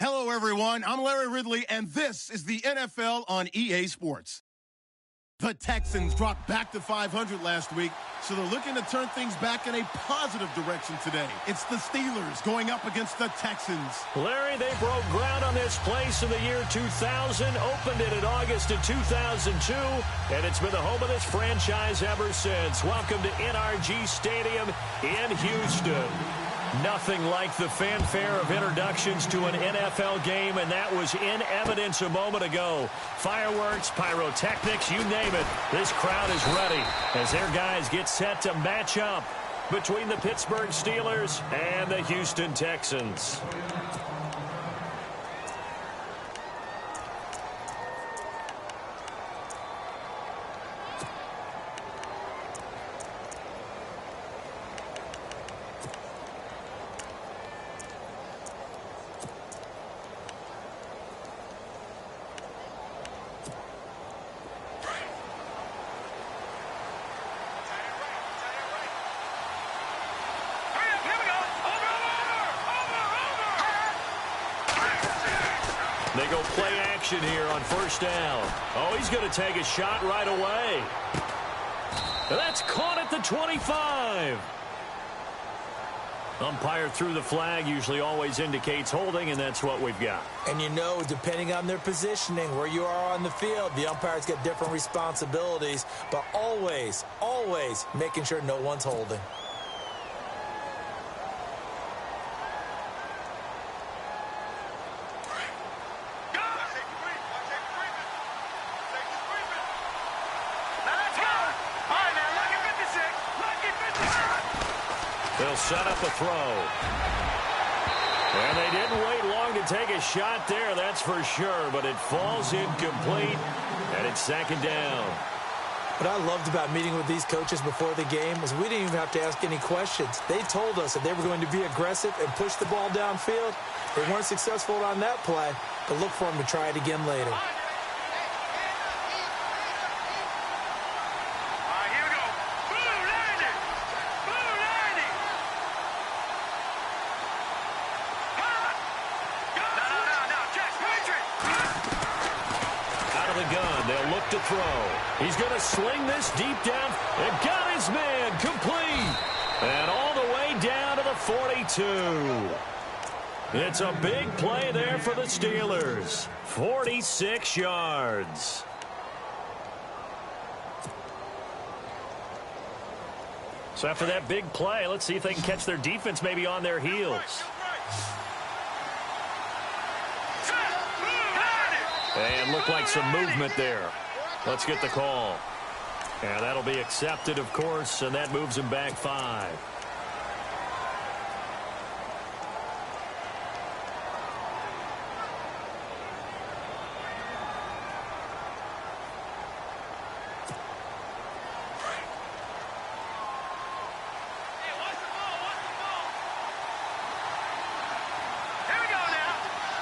Hello, everyone. I'm Larry Ridley, and this is the NFL on EA Sports. The Texans dropped back to 500 last week, so they're looking to turn things back in a positive direction today. It's the Steelers going up against the Texans. Larry, they broke ground on this place in the year 2000, opened it in August of 2002, and it's been the home of this franchise ever since. Welcome to NRG Stadium in Houston. Nothing like the fanfare of introductions to an NFL game, and that was in evidence a moment ago. Fireworks, pyrotechnics, you name it. This crowd is ready as their guys get set to match up between the Pittsburgh Steelers and the Houston Texans. They go play action here on first down. Oh, he's going to take a shot right away. That's caught at the 25. Umpire threw the flag, usually always indicates holding, and that's what we've got. And you know, depending on their positioning, where you are on the field, the umpires get different responsibilities, but always, always making sure no one's holding. They'll set up a throw. And they didn't wait long to take a shot there, that's for sure. But it falls incomplete, and it's second down. What I loved about meeting with these coaches before the game is we didn't even have to ask any questions. They told us that they were going to be aggressive and push the ball downfield. They weren't successful on that play, but look for them to try it again later. To throw. He's going to sling this deep down and got his man complete. And all the way down to the 42. It's a big play there for the Steelers. 46 yards. So after that big play, let's see if they can catch their defense maybe on their heels. And looked like some movement there. Let's get the call. And that'll be accepted, of course, and that moves him back 5.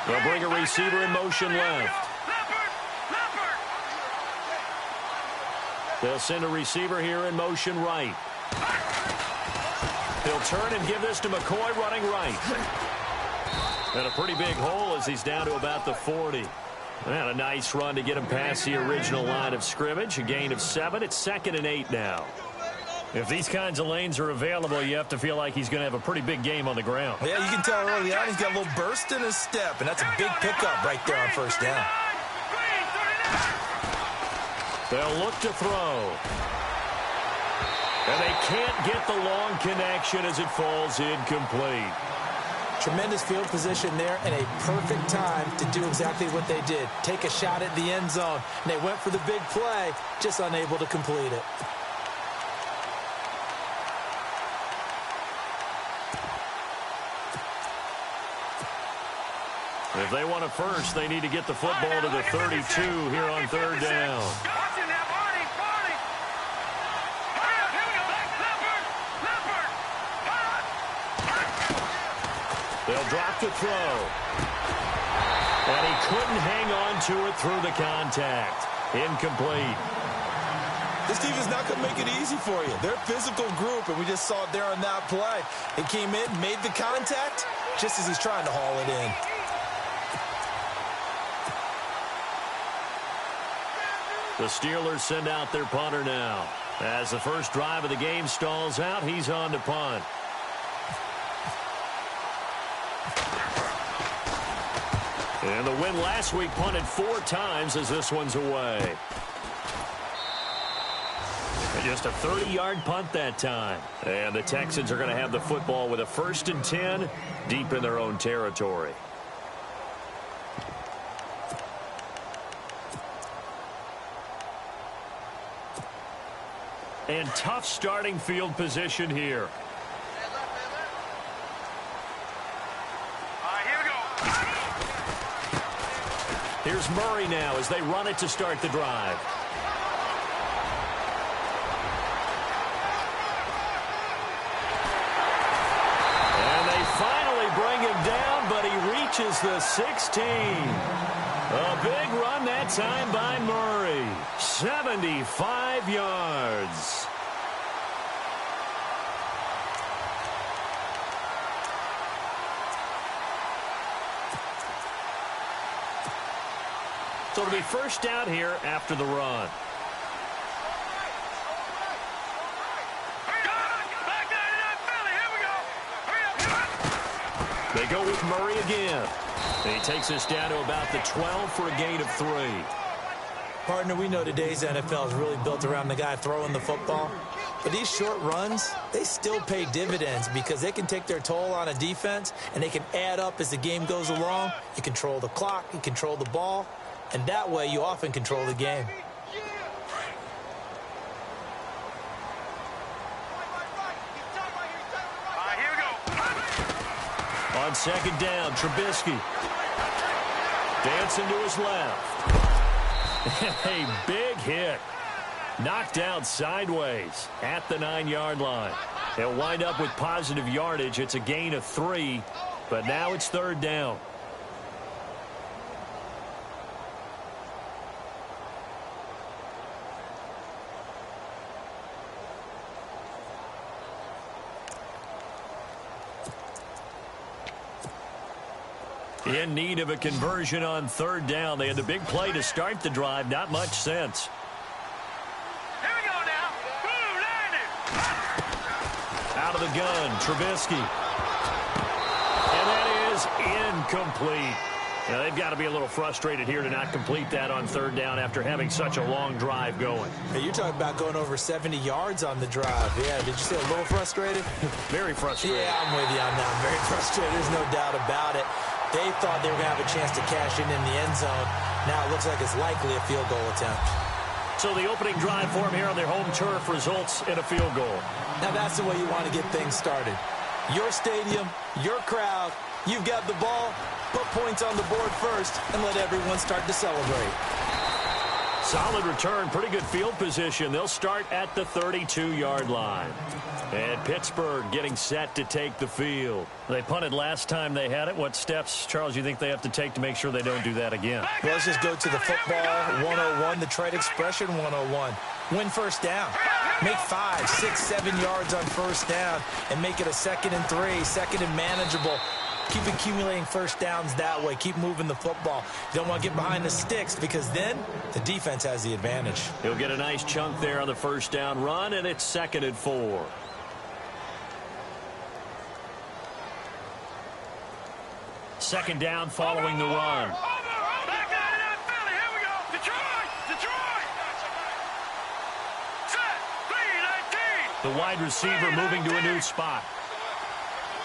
They'll bring a receiver in motion left. They'll send a receiver here in motion right. He'll turn and give this to McCoy running right. And a pretty big hole as he's down to about the 40. And a nice run to get him past the original line of scrimmage. A gain of 7. It's 2nd and 8 now. If these kinds of lanes are available, you have to feel like he's going to have a pretty big game on the ground. Yeah, you can tell early on he's got a little burst in his step, and that's a big pickup right there on first down. They'll look to throw. And they can't get the long connection as it falls incomplete. Tremendous field position there and a perfect time to do exactly what they did. Take a shot at the end zone. And they went for the big play, just unable to complete it. If they want a first, they need to get the football to the 32 here on third down. They'll drop the throw. And he couldn't hang on to it through the contact. Incomplete. This team is not going to make it easy for you. They're a physical group, and we just saw it there on that play. He came in, made the contact, just as he's trying to haul it in. The Steelers send out their punter now. As the first drive of the game stalls out, he's on to punt. And the win last week punted 4 times as this one's away. And just a 30-yard punt that time. And the Texans are going to have the football with a 1st and 10 deep in their own territory. And tough starting field position here. Here's Murray now as they run it to start the drive. And they finally bring him down, but he reaches the 16. A big run that time by Murray. 75 yards. So it'll be first down here after the run. They go with Murray again. And he takes us down to about the 12 for a gain of 3. Partner, we know today's NFL is really built around the guy throwing the football. But these short runs, they still pay dividends because they can take their toll on a defense and they can add up as the game goes along. You control the clock, you control the ball, and that way you often control the game. On second down, Trubisky. Dancing to his left. A big hit. Knocked out sideways at the 9-yard line. He'll wind up with positive yardage. It's a gain of 3, but now it's third down. In need of a conversion on third down. They had the big play to start the drive. Not much sense. Here we go now. Boom, landed. Out of the gun, Trubisky. And that is incomplete. Now, they've got to be a little frustrated here to not complete that on third down after having such a long drive going. Hey, you're talking about going over 70 yards on the drive. Yeah, did you say a little frustrated? Very frustrated. Yeah, I'm with you on that. I'm very frustrated. There's no doubt about it. They thought they were going to have a chance to cash in the end zone. Now it looks like it's likely a field goal attempt. So the opening drive for them here on their home turf results in a field goal. Now that's the way you want to get things started. Your stadium, your crowd, you've got the ball, put points on the board first, and let everyone start to celebrate. Solid return, pretty good field position. They'll start at the 32-yard line. And Pittsburgh getting set to take the field. They punted last time they had it. What steps, Charles, you think they have to take to make sure they don't do that again? Well, let's just go to the football 101, the trade expression 101. Win first down. Make 5, 6, 7 yards on first down and make it a 2nd and 3, 2nd and manageable. Keep accumulating first downs that way. Keep moving the football. You don't want to get behind the sticks because then the defense has the advantage. He'll get a nice chunk there on the first down run, and it's 2nd and 4. Second down following the run. Back out of that Philly. Here we go. Detroit. Detroit. Set. 3-19. The wide receiver moving to a new spot.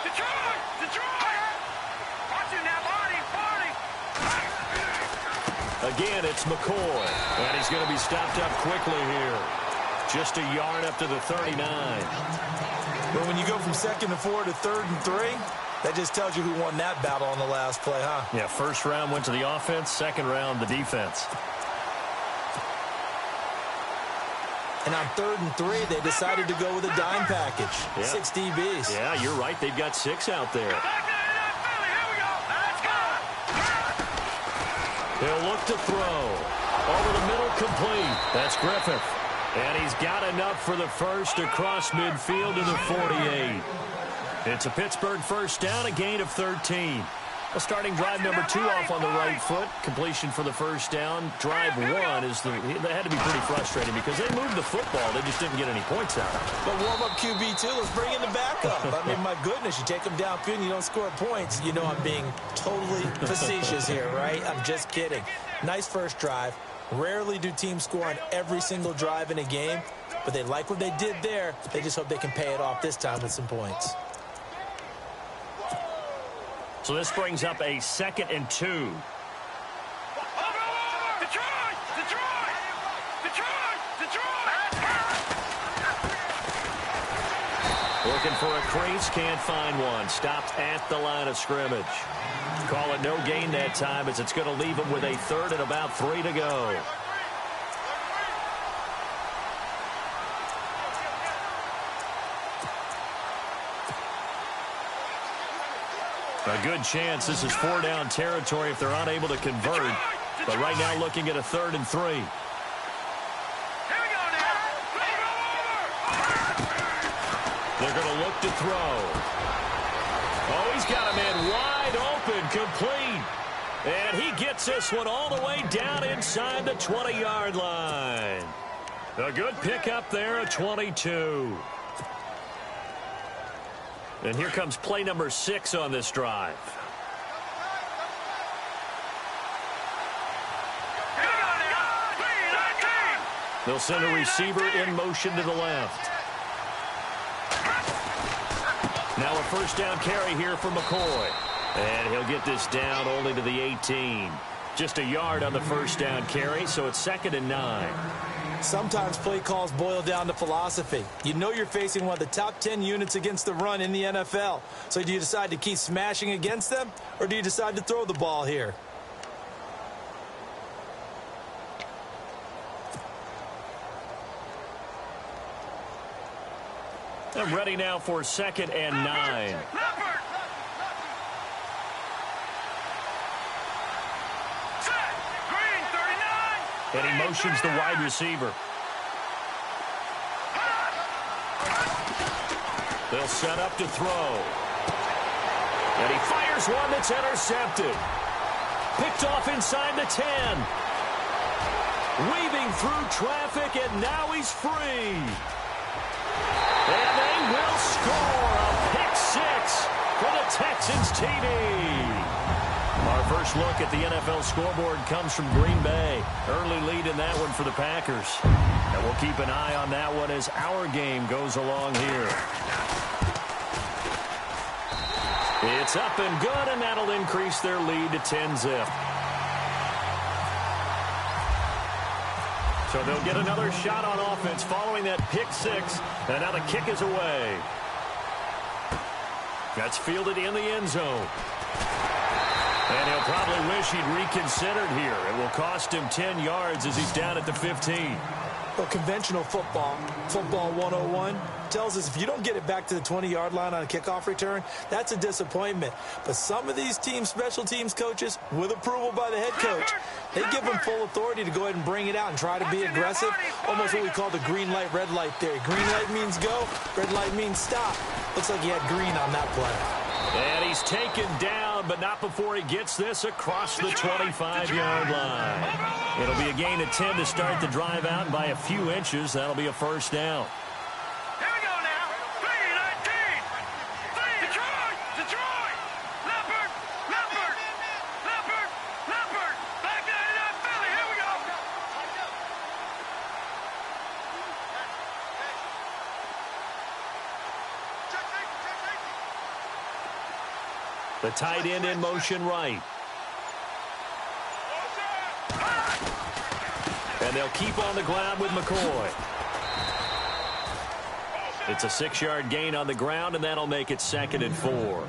Detroit. Detroit. Watching that body. Again, it's McCoy. And he's going to be stopped up quickly here. Just a yard up to the 39. But when you go from 2nd and 4 to 3rd and 3, that just tells you who won that battle on the last play, huh? Yeah, first round went to the offense, second round the defense. And on 3rd and 3, they decided to go with a dime package. Yeah. 6 DBs. Yeah, you're right. They've got 6 out there. Back out of that Philly. Here we go. Let's go. He'll look to throw. Over the middle, complete. That's Griffith. And he's got enough for the first across midfield to the 48. It's a Pittsburgh first down, a gain of 13. Well, starting drive number 2 off on the right foot. Completion for the first down. Drive 1 they had to be pretty frustrating because they moved the football. They just didn't get any points out of it. But warm-up QB, too. Let's bring in the backup. I mean, my goodness, you take them downfield and you don't score points. You know I'm being totally facetious here, right? I'm just kidding. Nice first drive. Rarely do teams score on every single drive in a game, but they like what they did there. They just hope they can pay it off this time with some points. So this brings up a 2nd and 2. Detroit! Detroit! Detroit! Detroit! Looking for a crease, can't find one. Stopped at the line of scrimmage. Call it no gain that time as it's going to leave him with a 3rd and about 3 to go. A good chance this is 4-down territory if they're unable to convert. But right now looking at a 3rd and 3. Here we go now. They're going to look to throw. Oh, he's got a man wide open, complete. And he gets this one all the way down inside the 20-yard line. A good pickup there at 22. And here comes play number 6 on this drive. They'll send a receiver in motion to the left. Now a 1st down carry here for McCoy. And he'll get this down only to the 18. Just a yard on the 1st down carry, so it's 2nd and 9. Sometimes play calls boil down to philosophy. You know you're facing one of the top 10 units against the run in the NFL. So do you decide to keep smashing against them, or do you decide to throw the ball here? I'm ready now for 2nd and 9. And he motions the wide receiver. They'll set up to throw. And he fires one that's intercepted. Picked off inside the 10. Weaving through traffic, and now he's free. And they will score a pick 6 for the Texans TD. Our first look at the NFL scoreboard comes from Green Bay. Early lead in that one for the Packers. And we'll keep an eye on that one as our game goes along here. It's up and good, and that'll increase their lead to 10-zip. So they'll get another shot on offense following that pick 6. And now the kick is away. That's fielded in the end zone. And he'll probably wish he'd reconsidered here. It will cost him 10 yards as he's down at the 15. Well, conventional football 101, tells us if you don't get it back to the 20-yard line on a kickoff return, that's a disappointment. But some of these teams, special teams coaches, with approval by the head coach, they give them full authority to go ahead and bring it out and try to be aggressive. Almost what we call the green light, red light theory. Green light means go, red light means stop. Looks like he had green on that play. And he's taken down, but not before he gets this across the 25-yard line. It'll be a gain of 10 to start the drive out, and by a few inches, that'll be a 1st down. Here we go now. 3-19. Detroit! Detroit! Leopard! Leopard! Leopard! Leopard! Back to Philly. Here we go. The tight end in motion right. And they'll keep on the ground with McCoy. It's a 6-yard gain on the ground, and that'll make it 2nd and 4.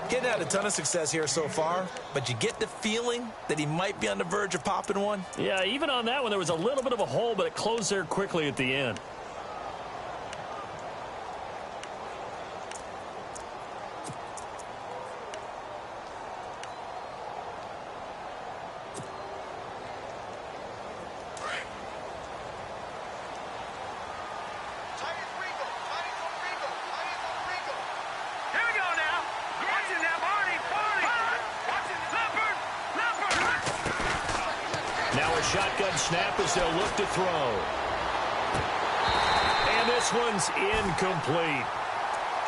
Getting had a ton of success here so far, but you get the feeling that he might be on the verge of popping one. Yeah, even on that one, there was a little bit of a hole, but it closed there quickly at the end. shotgun snap as they'll look to throw. And this one's incomplete.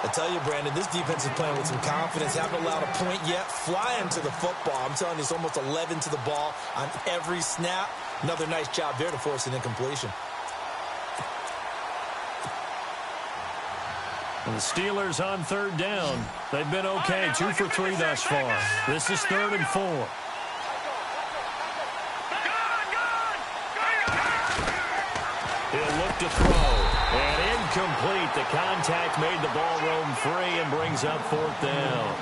I tell you, Brandon, this defense is playing with some confidence. Haven't allowed a point yet. Flying to the football. I'm telling you, it's almost 11 to the ball on every snap. Another nice job there to force an incompletion. And the Steelers on third down. They've been okay, 2 for 3 thus far. This is 3rd and 4. He'll look to throw. And incomplete. The contact made the ball roam free and brings up 4th down.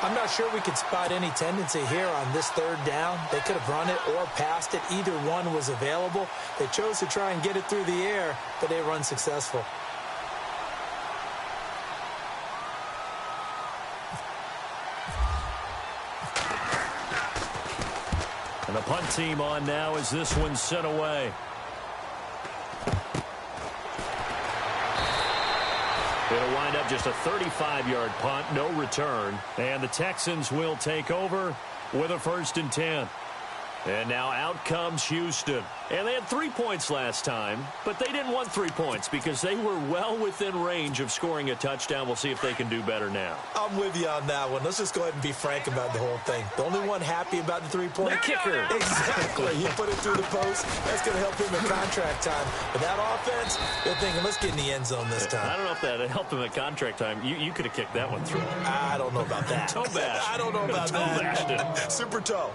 I'm not sure we could spot any tendency here on this 3rd down. They could have run it or passed it. Either one was available. They chose to try and get it through the air, but they were unsuccessful. And the punt team on now as this one's sent away. It'll wind up just a 35-yard punt, no return. And the Texans will take over with a 1st and 10. And now out comes Houston. And they had 3 points last time, but they didn't want 3 points because they were well within range of scoring a touchdown. We'll see if they can do better now. I'm with you on that one. Let's just go ahead and be frank about the whole thing. The only one happy about the 3-point The kicker. Exactly. He put it through the post. That's going to help him in contract time. But that offense, they're thinking, let's get in the end zone this time. I don't know if that helped him at contract time. You could have kicked that one through. I don't know about that. Toe bash. I don't know about toe that. bashed it. Super toe.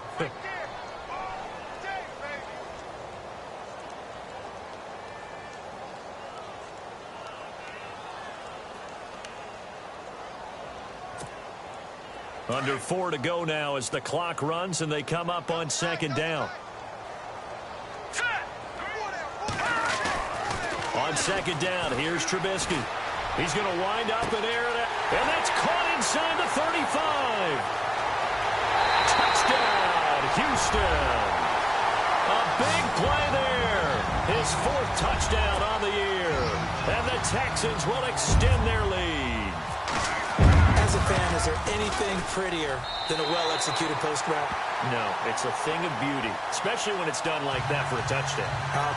Under 4 to go now as the clock runs and they come up on 2nd down. On 2nd down, here's Trubisky. He's going to wind up and air it out. And that's caught inside the 35. Touchdown, Houston. A big play there. His 4th touchdown on the year. And the Texans will extend their lead. As a fan, is there anything prettier than a well-executed post route? No, it's a thing of beauty, especially when it's done like that for a touchdown.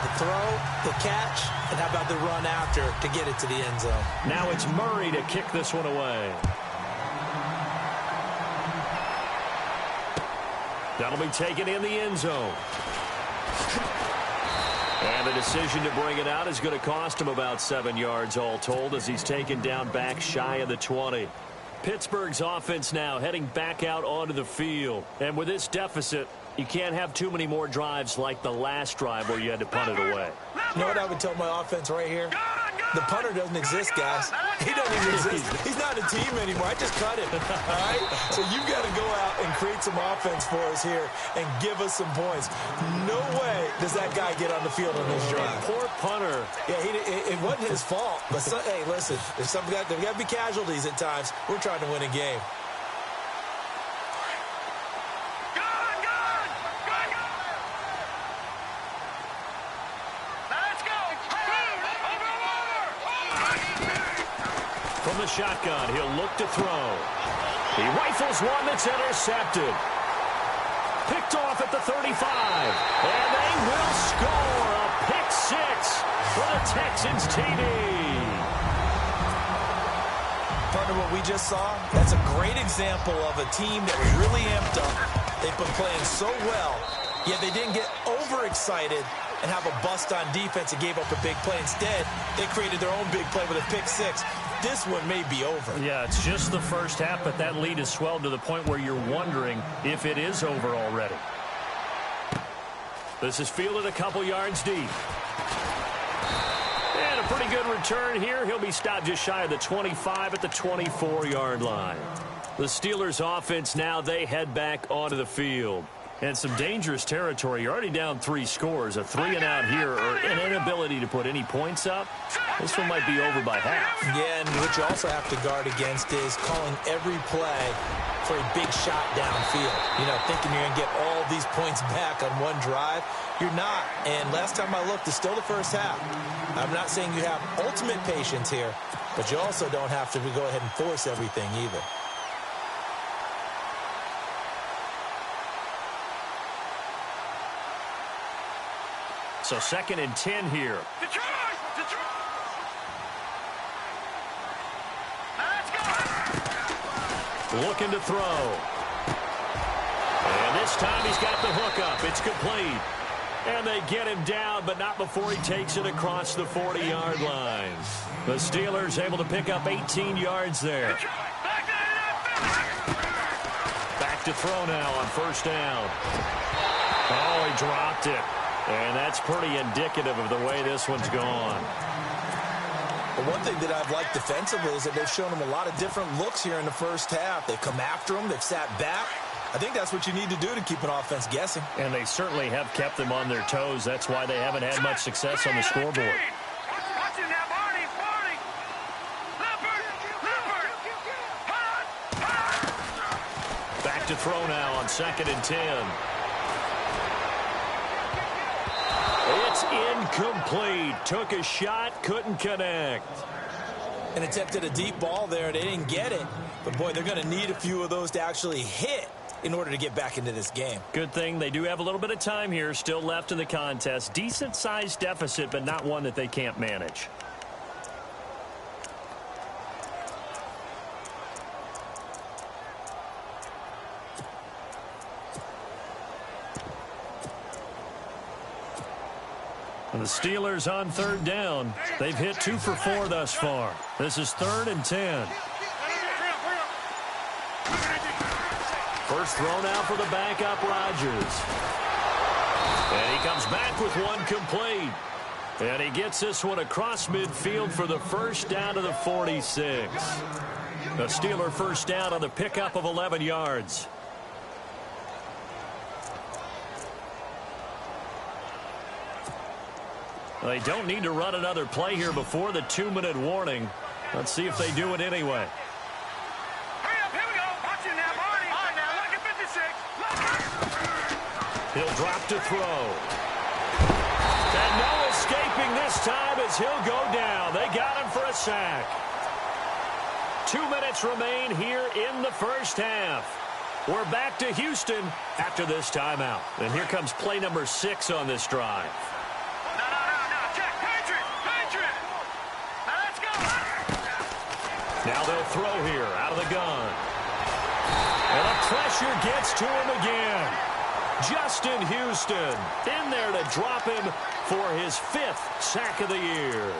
The throw, the catch, and how about the run after to get it to the end zone? Now it's Murray to kick this one away. That'll be taken in the end zone. And the decision to bring it out is going to cost him about 7 yards all told as he's taken down back shy of the 20. Pittsburgh's offense now heading back out onto the field. And with this deficit, you can't have too many more drives like the last drive where you had to punt it away. You know what I would tell my offense right here? The punter doesn't exist, guys. He doesn't even exist. He's not a team anymore. I just cut him. All right? So you've got to go out and create some offense for us here and give us some points. No way does that guy get on the field on this drive. Poor punter. Yeah, it wasn't his fault. But, hey, listen, there's got to be casualties at times. We're trying to win a game. From the shotgun, he'll look to throw. He rifles one that's intercepted. Picked off at the 35. And they will score a pick 6 for the Texans TD. Partner, what we just saw, that's a great example of a team that was really amped up. They've been playing so well, yet they didn't get overexcited and have a bust on defense and gave up a big play. Instead, they created their own big play with a pick 6. This one may be over. Yeah, it's just the first half, but that lead has swelled to the point where you're wondering if it is over already. This is fielded a couple yards deep. And a pretty good return here. He'll be stopped just shy of the 25 at the 24-yard line. The Steelers' offense now, they head back onto the field. And some dangerous territory. You're already down 3 scores. A 3-and-out here, or an inability to put any points up. This one might be over by half. Yeah, and what you also have to guard against is calling every play for a big shot downfield. You know, thinking you're going to get all these points back on one drive. You're not. And last time I looked, it's still the first half. I'm not saying you have ultimate patience here, but you also don't have to go ahead and force everything either. So 2nd and 10 here. Detroit! Detroit! Let's go! Looking to throw. And this time he's got the hook up. It's complete. And they get him down, but not before he takes it across the 40-yard line. The Steelers able to pick up 18 yards there. Back to throw now on 1st down. Oh, he dropped it. And that's pretty indicative of the way this one's gone. But one thing that I've liked defensively is that they've shown him a lot of different looks here in the first half. They've come after him. They've sat back. I think that's what you need to do to keep an offense guessing. And they certainly have kept them on their toes. That's why they haven't had much success on the scoreboard. Watch it now, Barney, Barney. Leopard, Leopard. Back to throw now on 2nd and 10. It's incomplete. Took a shot, couldn't connect. And attempted a deep ball there. They didn't get it. But, boy, they're going to need a few of those to actually hit in order to get back into this game. Good thing they do have a little bit of time here still left in the contest. Decent-sized deficit, but not one that they can't manage. And the Steelers on 3rd down. They've hit 2 for 4 thus far. This is 3rd and 10. First throw now for the backup, Rodgers. And he comes back with one complete. And he gets this one across midfield for the first down to the 46. A Steeler first down on the pickup of 11 yards. They don't need to run another play here before the 2-minute warning. Let's see if they do it anyway. Hurry up, here we go. Watch it now, Barney. All right, now, look at 56. He'll drop to throw. And no escaping this time as he'll go down. They got him for a sack. 2 minutes remain here in the first half. We're back to Houston after this timeout. And here comes play number 6 on this drive. Now they'll throw here out of the gun. And the pressure gets to him again. Justin Houston in there to drop him for his 5th sack of the year.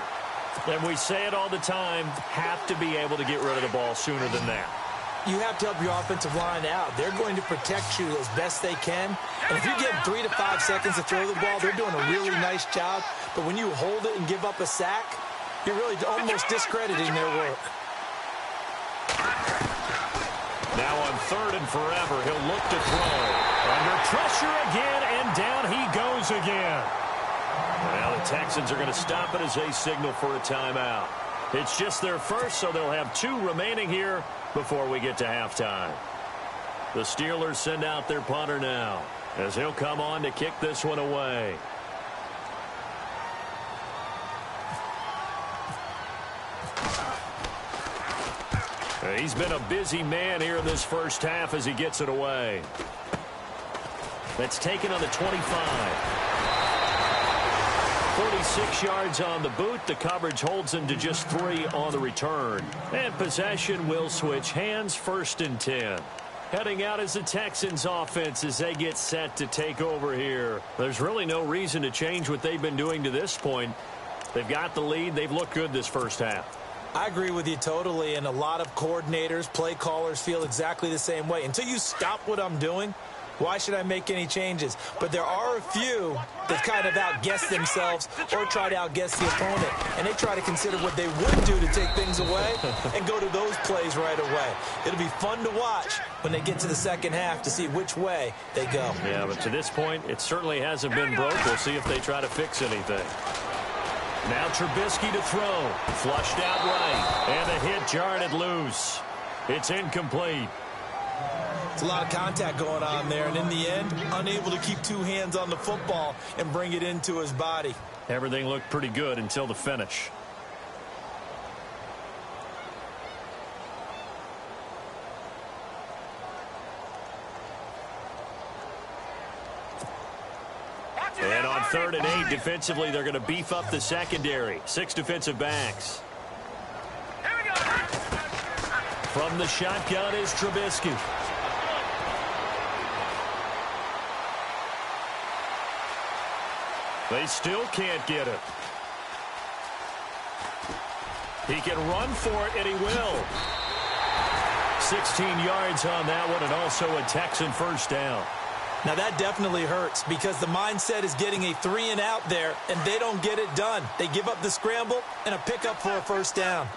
And we say it all the time, have to be able to get rid of the ball sooner than that. You have to help your offensive line out. They're going to protect you as best they can. And if you give 3 to 5 seconds to throw the ball, they're doing a really nice job. But when you hold it and give up a sack, you're really almost discrediting their work. Now on 3rd and forever, he'll look to throw. Under pressure again, and down he goes again. Now the Texans are going to stop it as they signal for a timeout. It's just their first, so they'll have 2 remaining here before we get to halftime. The Steelers send out their punter now as he'll come on to kick this one away. He's been a busy man here in this first half as he gets it away. That's taken on the 25. 46 yards on the boot. The coverage holds him to just 3 on the return. And possession will switch hands. 1st and 10. Heading out as the Texans offense as they get set to take over here. There's really no reason to change what they've been doing to this point. They've got the lead. They've looked good this first half. I agree with you totally, and a lot of coordinators, play callers feel exactly the same way. Until you stop what I'm doing, why should I make any changes? But there are a few that kind of outguess themselves or try to outguess the opponent, and they try to consider what they would do to take things away and go to those plays right away. It'll be fun to watch when they get to the second half to see which way they go. Yeah, but to this point, it certainly hasn't been broke. We'll see if they try to fix anything. Now Trubisky to throw. Flushed out right. And the hit jarred it loose. It's incomplete. It's a lot of contact going on there, and in the end, unable to keep 2 hands on the football and bring it into his body. Everything looked pretty good until the finish. And on 3rd and 8. Defensively, they're going to beef up the secondary. 6 defensive backs. Here we go. From the shotgun is Trubisky. They still can't get it. He can run for it, and he will. 16 yards on that one, and also a Texan first down. Now that definitely hurts because the mindset is getting a 3-and-out there, and they don't get it done. They give up the scramble and a pickup for a first down.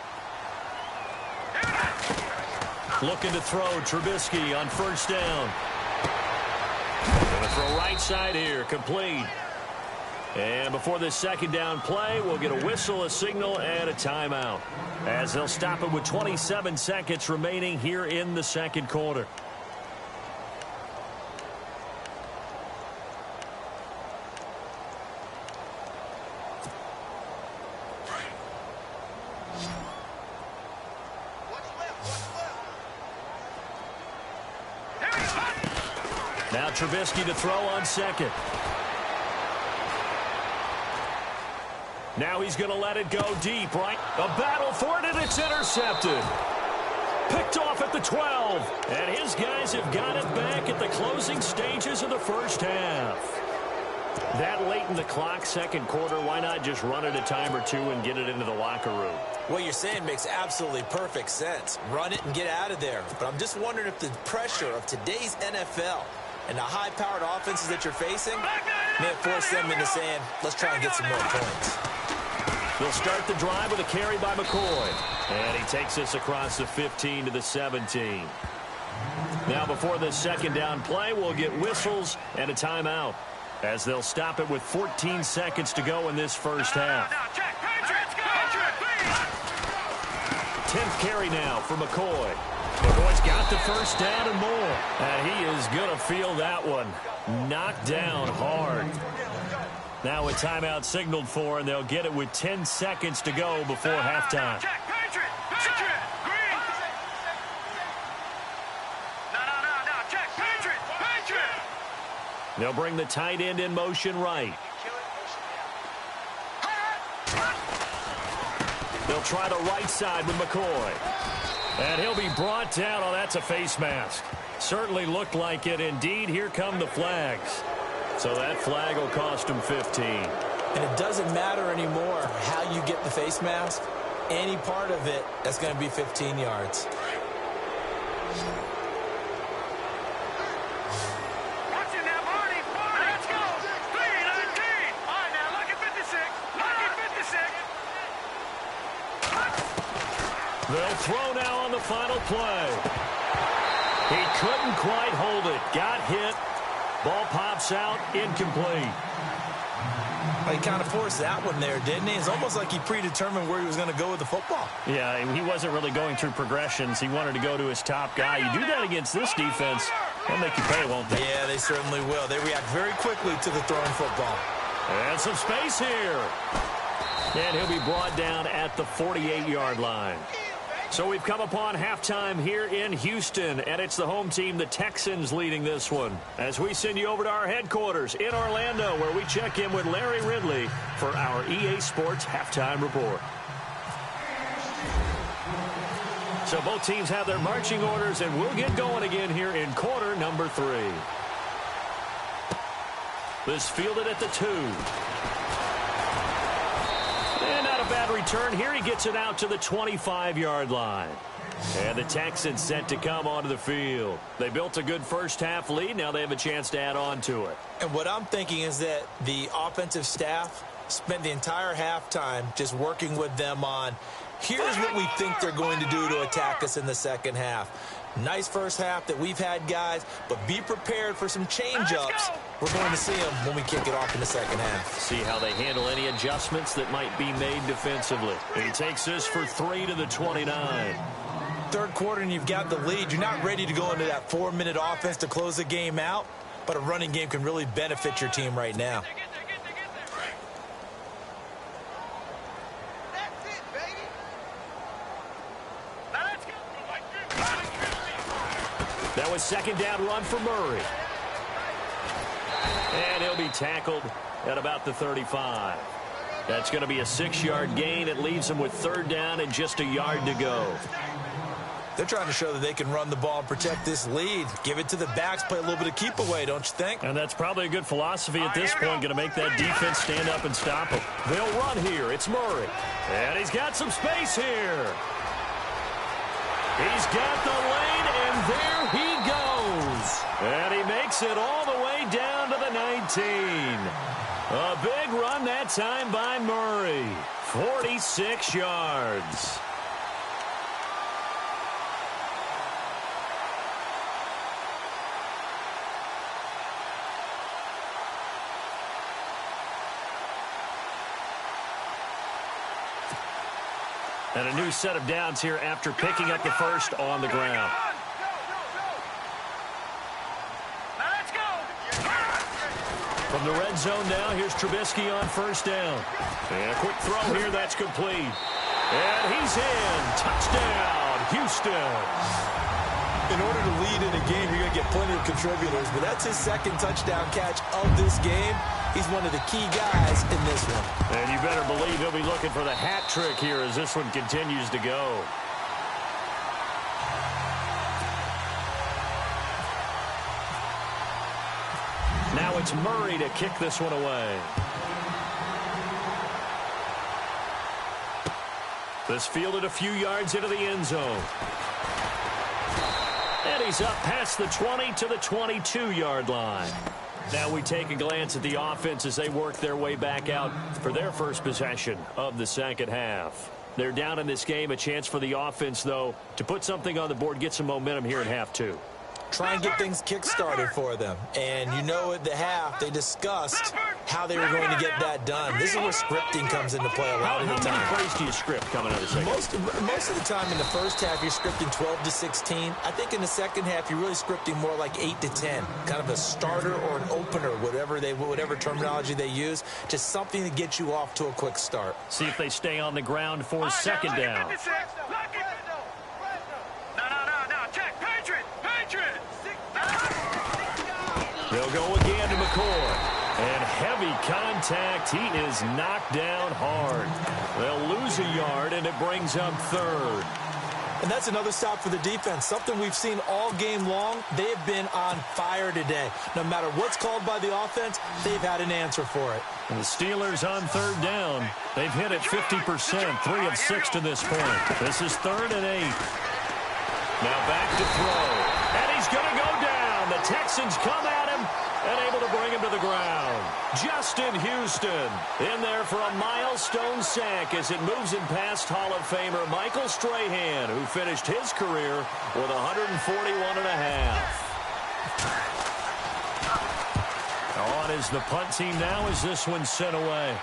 Looking to throw Trubisky on first down. Going to throw right side here, complete. And before this second down play, we'll get a whistle, a signal, and a timeout, as they'll stop it with 27 seconds remaining here in the second quarter. Now Trubisky to throw on second. Now he's going to let it go deep, right? A battle for it, and it's intercepted. Picked off at the 12. And his guys have got it back at the closing stages of the first half. That late in the clock, second quarter, why not just run it a time or two and get it into the locker room? What you're saying makes absolutely perfect sense. Run it and get out of there. But I'm just wondering if the pressure of today's NFL and the high-powered offenses that you're facing may have forced them into saying, let's try and get some more points. They'll start the drive with a carry by McCoy. And he takes us across the 15 to the 17. Now before this second down play, we'll get whistles and a timeout, as they'll stop it with 14 seconds to go in this first half. 10th carry now for McCoy. McCoy's got the first down and more. And he is going to feel that one. Knocked down hard. Now a timeout signaled for, and they'll get it with 10 seconds to go before halftime. They'll bring the tight end in motion right. They'll try the right side with McCoy. And he'll be brought down. Oh, that's a face mask. Certainly looked like it. Indeed, here come the flags. So that flag will cost him 15. And it doesn't matter anymore how you get the face mask. Any part of it, that's going to be 15 yards. They'll throw now on the final play. He couldn't quite hold it. Got hit. Ball pops out. Incomplete. Well, he kind of forced that one there, didn't he? It's almost like he predetermined where he was going to go with the football. Yeah, he wasn't really going through progressions. He wanted to go to his top guy. You do that against this defense, they'll make you pay, won't they? Yeah, they certainly will. They react very quickly to the throwing football. And some space here. And he'll be brought down at the 48-yard line. So we've come upon halftime here in Houston, and it's the home team, the Texans, leading this one, as we send you over to our headquarters in Orlando, where we check in with Larry Ridley for our EA Sports Halftime Report. So both teams have their marching orders, and we'll get going again here in quarter number 3. This fielded at the 2. And not a bad return here. He gets it out to the 25-yard line. And the Texans set to come onto the field. They built a good first-half lead. Now they have a chance to add on to it. And what I'm thinking is that the offensive staff spent the entire halftime just working with them on, here's what we think they're going to do to attack us in the second half. Nice first half that we've had, guys, but be prepared for some change-ups. We're going to see them when we kick it off in the second half. See how they handle any adjustments that might be made defensively. He takes this for 3 to the 29. Third quarter and you've got the lead. You're not ready to go into that 4-minute offense to close the game out, but a running game can really benefit your team right now. That was second down run for Murray. And he'll be tackled at about the 35. That's going to be a 6-yard gain. It leaves them with 3rd down and just a yard to go. They're trying to show that they can run the ball and protect this lead. Give it to the backs, play a little bit of keep away, don't you think? And that's probably a good philosophy at this point, going to make that defense stand up and stop them. They'll run here. It's Murray. And he's got some space here. He's got the lane, and there he goes. And he makes it all the way down to the 19. A big run that time by Murray. 46 yards. And a new set of downs here after picking up the first on the ground. From the red zone now, here's Trubisky on 1st down. And a quick throw here, that's complete. And he's in. Touchdown, Houston. In order to lead in a game, you're going to get plenty of contributors, but that's his 2nd touchdown catch of this game. He's one of the key guys in this one. And you better believe he'll be looking for the hat trick here as this one continues to go. Now it's Murray to kick this one away. This fielded a few yards into the end zone. And he's up past the 20 to the 22-yard line. Now we take a glance at the offense as they work their way back out for their first possession of the 2nd half. They're down in this game. A chance for the offense, though, to put something on the board, get some momentum here in half 2. Try and get things kick-started for them. And you know at the half, they discussed how they were going to get that done. This is where scripting comes into play a lot of the time. How many plays do you script coming out of the second? Most of the time in the first half, you're scripting 12 to 16. I think in the second half, you're really scripting more like 8 to 10. Kind of a starter or an opener, whatever terminology they use. Just something to get you off to a quick start. See if they stay on the ground for 2nd down. They'll go again to McCoy. And heavy contact. He is knocked down hard. They'll lose a yard, and it brings up 3rd. And that's another stop for the defense. Something we've seen all game long. They've been on fire today. No matter what's called by the offense, they've had an answer for it. And the Steelers on 3rd down. They've hit it 50%, 3 of 6 to this point. This is 3rd and 8. Now back to throw. And he's going to go down. The Texans come at him and able to bring him to the ground. Justin Houston in there for a milestone sack as it moves him past Hall of Famer Michael Strahan, who finished his career with 141.5. On is the punt team now as this one's sent away.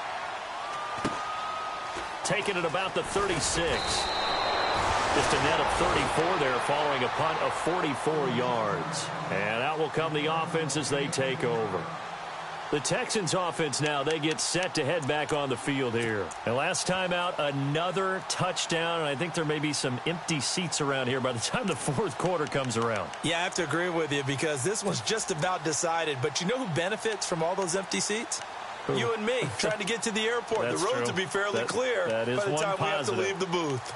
Taking it about the 36. Just a net of 34 there following a punt of 44 yards. And out will come the offense as they take over. The Texans offense now, they get set to head back on the field here. And last time out, another touchdown. And I think there may be some empty seats around here by the time the 4th quarter comes around. Yeah, I have to agree with you because this one's just about decided. But you know who benefits from all those empty seats? Who? You and me, trying to get to the airport. The roads will be fairly clear by the time we have to leave the booth.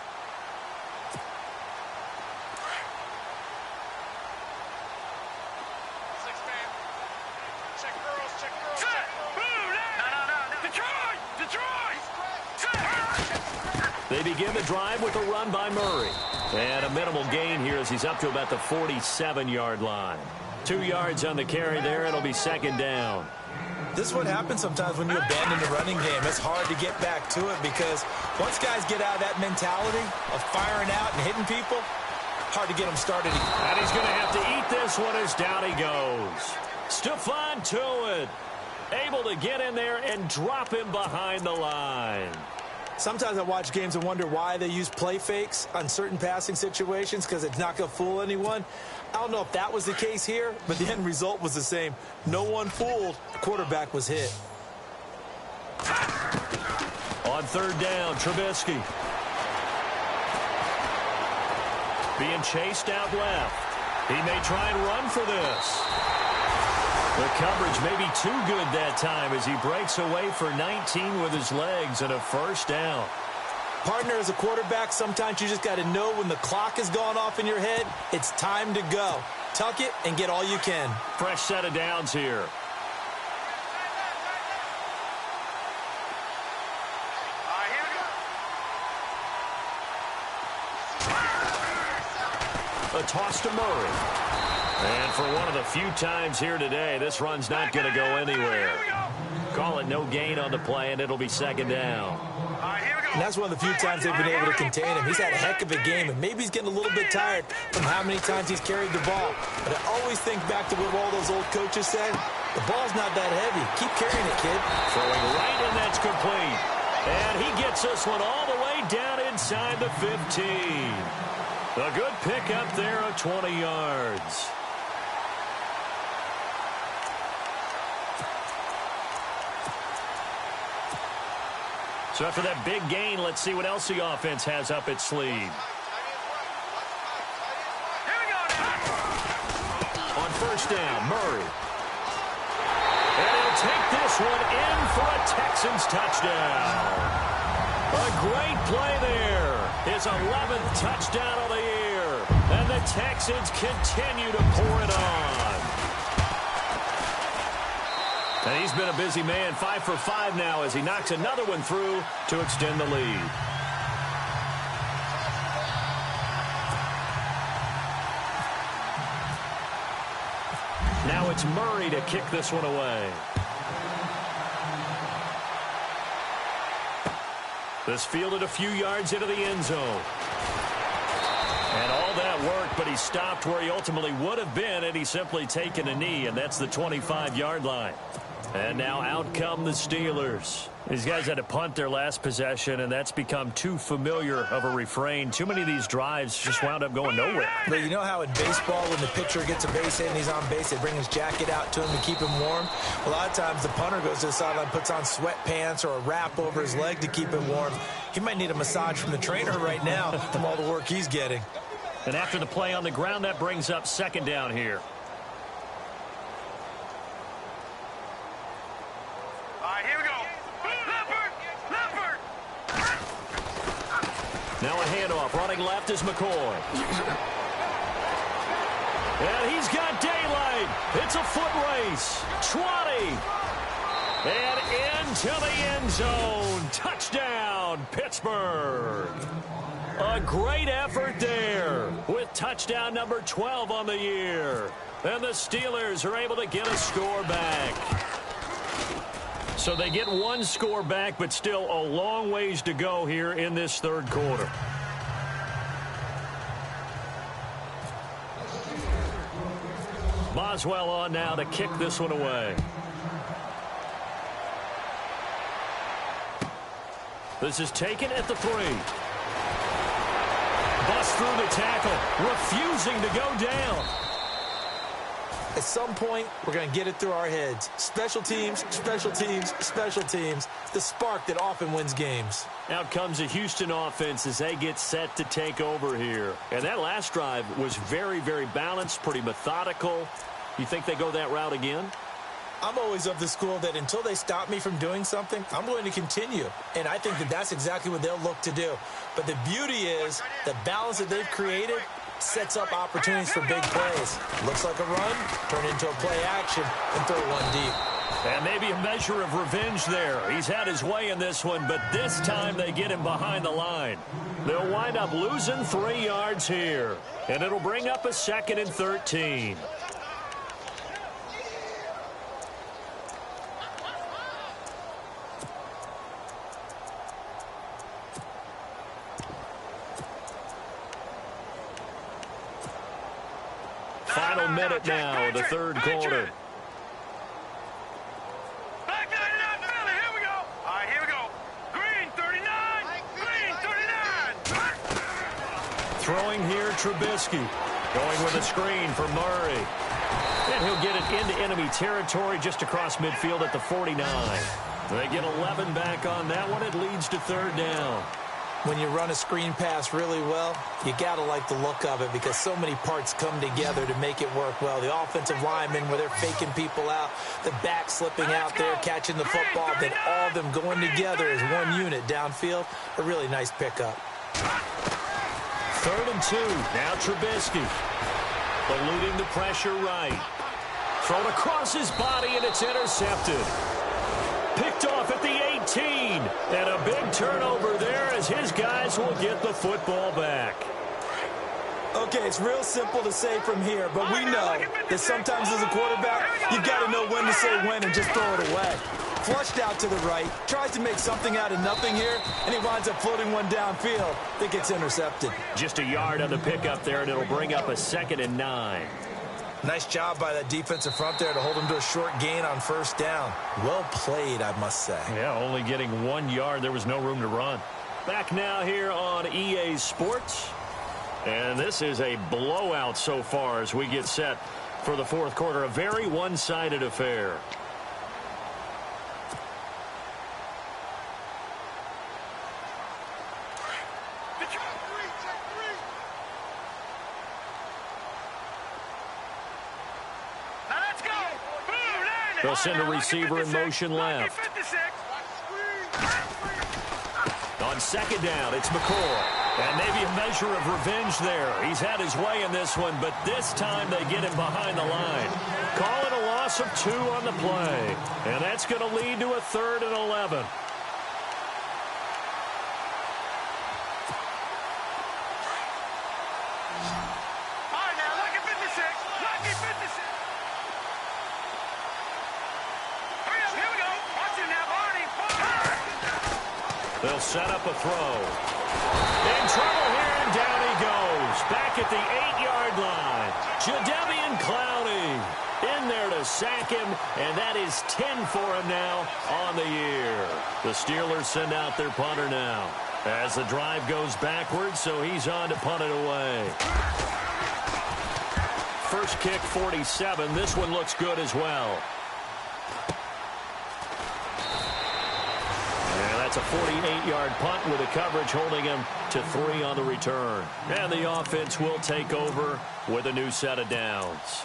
They begin the drive with a run by Murray. And a minimal gain here as he's up to about the 47-yard line. 2 yards on the carry there. It'll be 2nd down. This is what happens sometimes when you abandon the running game. It's hard to get back to it because once guys get out of that mentality of firing out and hitting people, hard to get them started. And he's going to have to eat this one as down he goes. Stephon Tuitt able to get in there and drop him behind the line. Sometimes I watch games and wonder why they use play fakes on certain passing situations because it's not going to fool anyone. I don't know if that was the case here, but the end result was the same. No one fooled. The quarterback was hit. On 3rd down, Trubisky. Being chased out left. He may try and run for this. The coverage may be too good that time as he breaks away for 19 with his legs and a first down. Partner, as a quarterback, sometimes you just got to know when the clock has gone off in your head, it's time to go. Tuck it and get all you can. Fresh set of downs here. A toss to Murray. And for one of the few times here today, this run's not going to go anywhere. Call it no gain on the play, and it'll be second down. And that's one of the few times they've been able to contain him. He's had a heck of a game, and maybe he's getting a little bit tired from how many times he's carried the ball. But I always think back to what all those old coaches say. The ball's not that heavy. Keep carrying it, kid. Throwing right, and that's complete. And he gets this one all the way down inside the 15. A good pickup there of 20 yards. So after that big gain, let's see what else the offense has up its sleeve. On first down, Murray. And he'll take this one in for a Texans touchdown. A great play there. His 11th touchdown of the year. And the Texans continue to pour it on. And he's been a busy man, 5 for 5 now as he knocks another one through to extend the lead. Now it's Murray to kick this one away. This fielded a few yards into the end zone. And all that work, but he stopped where he ultimately would have been had he simply taken a knee, and that's the 25-yard line. And now out come the Steelers. These guys had to punt their last possession, and that's become too familiar of a refrain. Too many of these drives just wound up going nowhere. But you know how in baseball, when the pitcher gets a base hit and he's on base, they bring his jacket out to him to keep him warm? A lot of times the punter goes to the sideline, puts on sweatpants or a wrap over his leg to keep him warm. He might need a massage from the trainer right now from all the work he's getting. And after the play on the ground, that brings up second down here. Now a handoff. Running left is McCoy. And he's got daylight. It's a foot race. 20. And into the end zone. Touchdown, Pittsburgh. A great effort there with touchdown number 12 on the year. And the Steelers are able to get a score back. So they get one score back, but still a long ways to go here in this third quarter. Boswell on now to kick this one away. This is taken at the 3. Bust through the tackle, refusing to go down. At some point, we're going to get it through our heads. Special teams, special teams, special teams. The spark that often wins games. Out comes the Houston offense as they get set to take over here. And that last drive was very, very balanced, pretty methodical. You think they go that route again? I'm always of the school that until they stop me from doing something, I'm going to continue. And I think that that's exactly what they'll look to do. But the beauty is the balance that they've created sets up opportunities for big plays. Looks like a run, turn into a play action, and throw one deep. And maybe a measure of revenge there. He's had his way in this one, but this time they get him behind the line. They'll wind up losing 3 yards here, and it'll bring up a 2nd and 13. Final minute now of the third quarter. Back 99, Philly, here we go. All right, here we go. Green 39, green 39. Throwing here, Trubisky. Going with a screen for Murray. And he'll get it into enemy territory just across midfield at the 49. They get 11 back on that one. It leads to third down. When you run a screen pass really well, you got to like the look of it because so many parts come together to make it work well. The offensive linemen, where they're faking people out, the back slipping out there, catching the football, then all of them going together as one unit downfield. A really nice pickup. 3rd and 2. Now Trubisky. Eluding the pressure right. Thrown across his body, and it's intercepted. Picked off at the 18. And a big turnover there as his guys will get the football back. Okay, it's real simple to say from here, but we know that sometimes as a quarterback, you got to know when to say when and just throw it away. Flushed out to the right, tries to make something out of nothing here, and he winds up floating one downfield that gets intercepted. Just a yard on the pickup there, and it'll bring up a 2nd and 9. Nice job by that defensive front there to hold him to a short gain on 1st down. Well played, I must say. Yeah, only getting 1 yard. There was no room to run. Back now here on EA Sports. And this is a blowout so far as we get set for the 4th quarter. A very one-sided affair. They'll send a receiver in motion left. On 2nd down, it's McCoy. And maybe a measure of revenge there. He's had his way in this one, but this time they get him behind the line. Call it a loss of 2 on the play. And that's going to lead to a 3rd and 11. They'll set up a throw. In trouble here, and down he goes. Back at the 8-yard line. Jadeveon Clowney in there to sack him, and that is 10 for him now on the year. The Steelers send out their punter now as the drive goes backwards, so he's on to punt it away. First kick, 47. This one looks good as well. It's a 48-yard punt with a coverage holding him to 3 on the return. And the offense will take over with a new set of downs.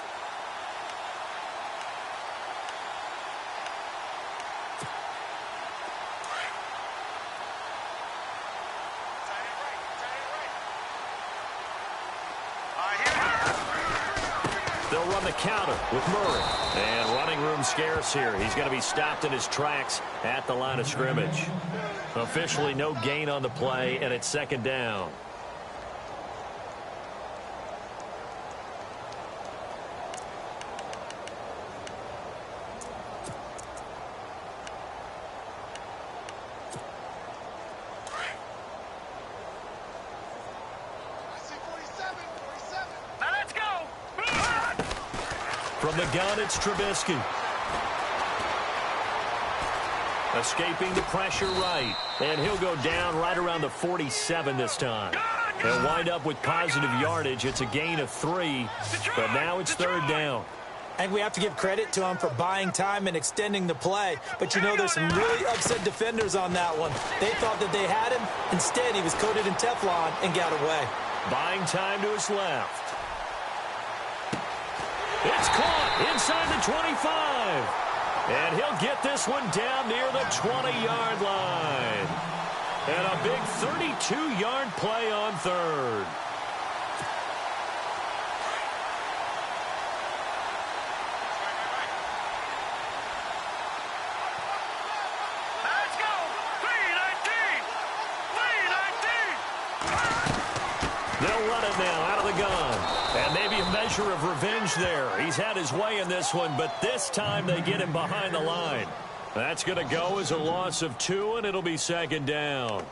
They'll run the counter with Murray. And running room scarce here. He's going to be stopped in his tracks at the line of scrimmage. Officially no gain on the play, and it's 2nd down. From the gun, it's Trubisky. Escaping the pressure right. And he'll go down right around the 47 this time. They'll wind up with positive yardage. It's a gain of 3, but now it's 3rd down. I think we have to give credit to him for buying time and extending the play. But, you know, there's some really upset defenders on that one. They thought that they had him. Instead, he was coated in Teflon and got away. Buying time to his left. It's caught inside the 25. And he'll get this one down near the 20-yard line. And a big 32-yard play on 3rd. Let's go! 319! 319! They'll run it now out of the gun. And maybe a measure of revenge there. He's had his way in this one, but this time they get him behind the line. That's going to go as a loss of 2, and it'll be 2nd down.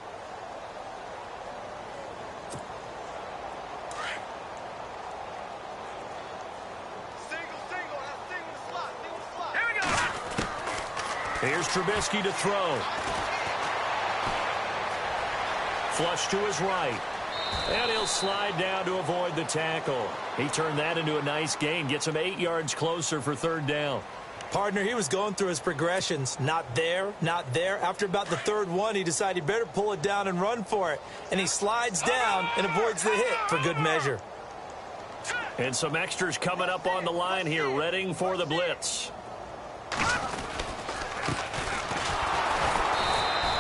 Here we go! Here's Trubisky to throw. Flush to his right. And he'll slide down to avoid the tackle. He turned that into a nice gain. Gets him 8 yards closer for 3rd down. Partner, he was going through his progressions. Not there, not there. After about the third one, he decided he better pull it down and run for it. And he slides down and avoids the hit for good measure. And some extras coming up on the line here, readying for the blitz.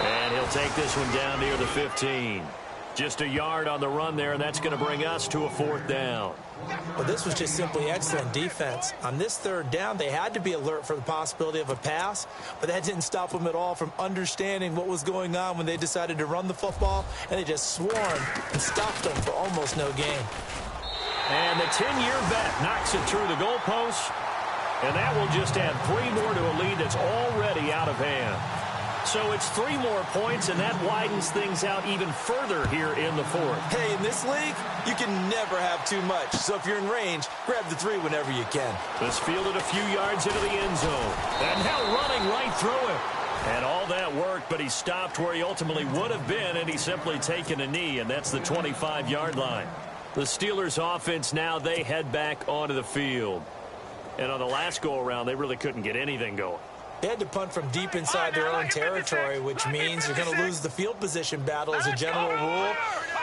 And he'll take this one down near the 15. Just a yard on the run there, and that's going to bring us to a 4th down. Well, this was just simply excellent defense. On this 3rd down, they had to be alert for the possibility of a pass, but that didn't stop them at all from understanding what was going on when they decided to run the football, and they just swarmed and stopped them for almost no gain. And the 10-year vet knocks it through the goalpost, and that will just add 3 more to a lead that's already out of hand. So it's 3 more points, and that widens things out even further here in the 4th. Hey, in this league, you can never have too much. So if you're in range, grab the 3 whenever you can. This fielded a few yards into the end zone. And now running right through it. And all that worked, but he stopped where he ultimately would have been, and he's simply taken a knee, and that's the 25-yard line. The Steelers' offense now, they head back onto the field. And on the last go-around, they really couldn't get anything going. They had to punt from deep inside their own territory, which means you're going to lose the field position battle as a general rule.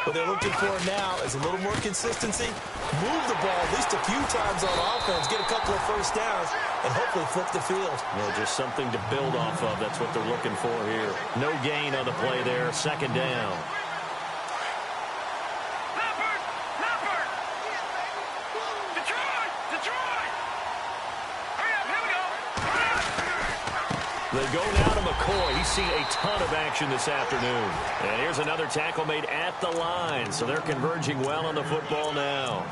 What they're looking for now is a little more consistency, move the ball at least a few times on offense, get a couple of first downs, and hopefully flip the field. Yeah, just something to build off of. That's what they're looking for here. No gain on the play there. 2nd down. They go now to McCoy. He's seen a ton of action this afternoon. And here's another tackle made at the line. So they're converging well on the football now.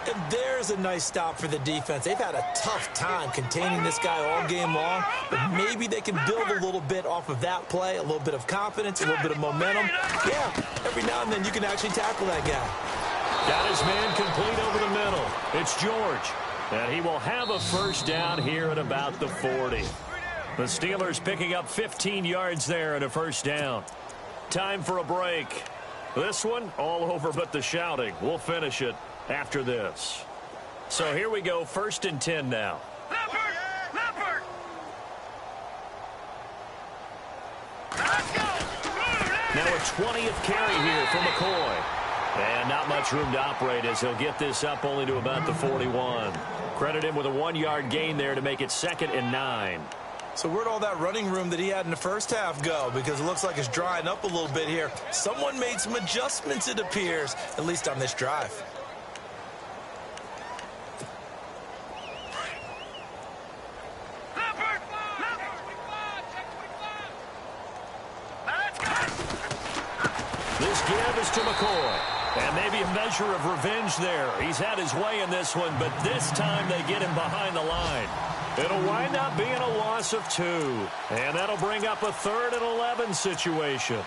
And there's a nice stop for the defense. They've had a tough time containing this guy all game long, but maybe they can build a little bit off of that play, a little bit of confidence, a little bit of momentum. Yeah, every now and then you can actually tackle that guy. Got his man complete over the middle. It's George. And he will have a first down here at about the 40. The Steelers picking up 15 yards there and a first down. Time for a break. This one, all over but the shouting. We'll finish it after this. So here we go, 1st and 10 now. Leopard! Now a 20th carry here for McCoy. And not much room to operate as he'll get this up only to about the 41. Credit him with a 1-yard gain there to make it 2nd and 9. So where'd all that running room that he had in the first half go? Because it looks like it's drying up a little bit here. Someone made some adjustments, it appears, at least on this drive. This give is to McCoy. And maybe a measure of revenge there. He's had his way in this one, but this time they get him behind the line. It'll wind up being a loss of 2. And that'll bring up a 3rd and 11 situation.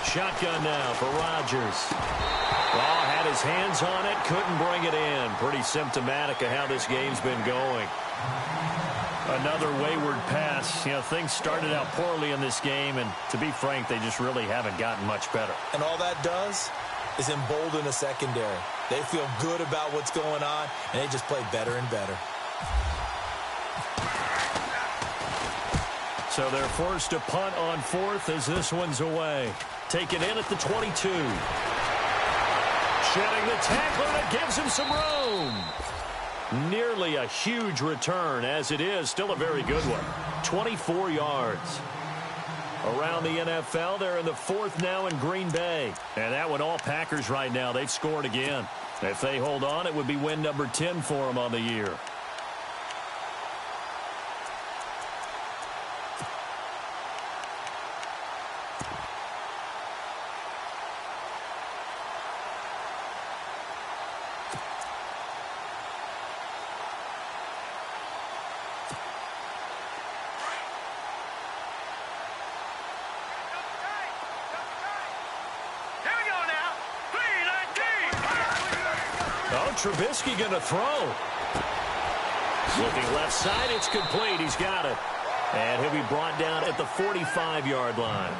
Shotgun now for Rodgers. Oh, had his hands on it, couldn't bring it in. Pretty symptomatic of how this game's been going. Another wayward pass. You know, things started out poorly in this game, and to be frank, they just really haven't gotten much better. And all that does is embolden a secondary. They feel good about what's going on, and they just play better and better. So they're forced to punt on 4th as this one's away. Taken in at the 22. Shedding the tackler, and it gives him some room. Nearly a huge return, as it is. Still a very good one. 24 yards. Around the NFL, they're in the 4th now in Green Bay. And that one, all Packers right now. They've scored again. If they hold on, it would be win number 10 for them on the year. Trubisky going to throw. Looking left side, it's complete. He's got it. And he'll be brought down at the 45-yard line.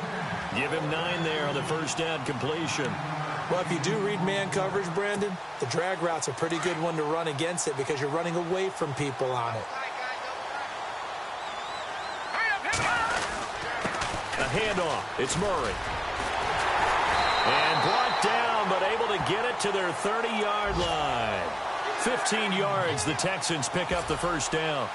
Give him 9 there on the first down completion. Well, if you do read man coverage, Brandon, the drag route's a pretty good one to run against it because you're running away from people on it. A handoff. It's Murray. And brought down, but able to get it to their 30-yard line. 15 yards, the Texans pick up the first down.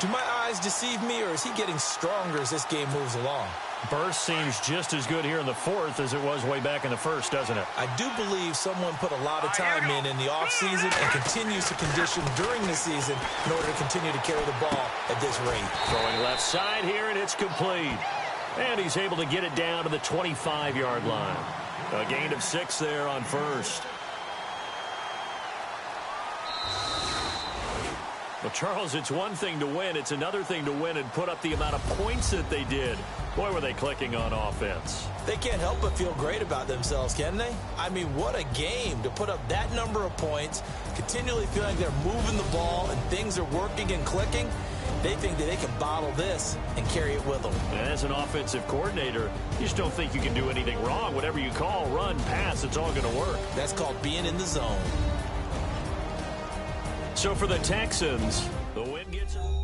Do my eyes deceive me, or is he getting stronger as this game moves along? Burst seems just as good here in the fourth as it was way back in the first, doesn't it? I do believe someone put a lot of time in the offseason and continues to condition during the season in order to continue to carry the ball at this rate. Throwing left side here, and it's complete. And he's able to get it down to the 25-yard line. A gain of 6 there on first. Well, Charles, it's one thing to win. It's another thing to win and put up the amount of points that they did. Boy, were they clicking on offense. They can't help but feel great about themselves, can they? I mean, what a game to put up that number of points, continually feeling like they're moving the ball and things are working and clicking. They think that they can bottle this and carry it with them. And as an offensive coordinator, you just don't think you can do anything wrong. Whatever you call, run, pass, it's all going to work. That's called being in the zone. So for the Texans, the win gets them.